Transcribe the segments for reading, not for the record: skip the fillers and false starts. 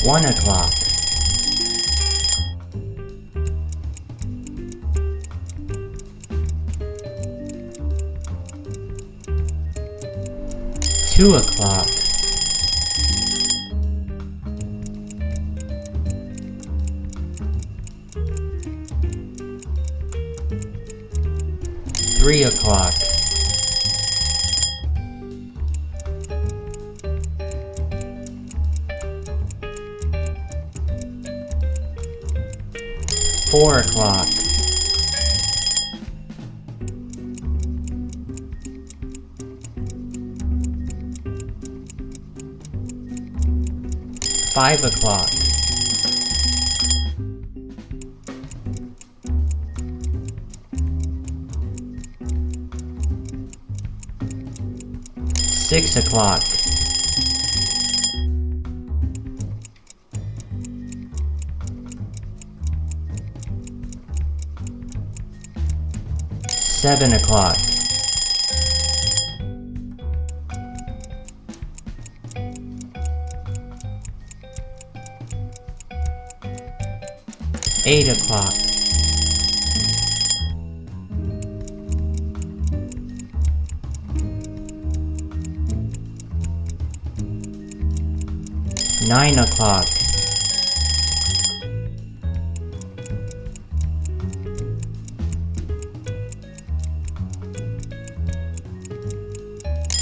1 o'clock. 2 o'clock. 3 o'clock. 4 o'clock. 5 o'clock. 6 o'clock. 7 o'clock. 8 o'clock. 9 o'clock.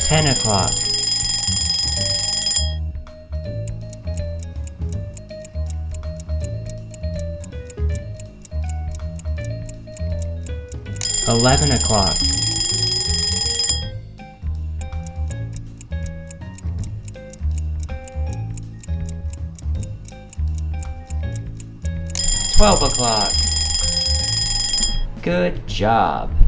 10 o'clock. 11 o'clock. 12 o'clock. Good job.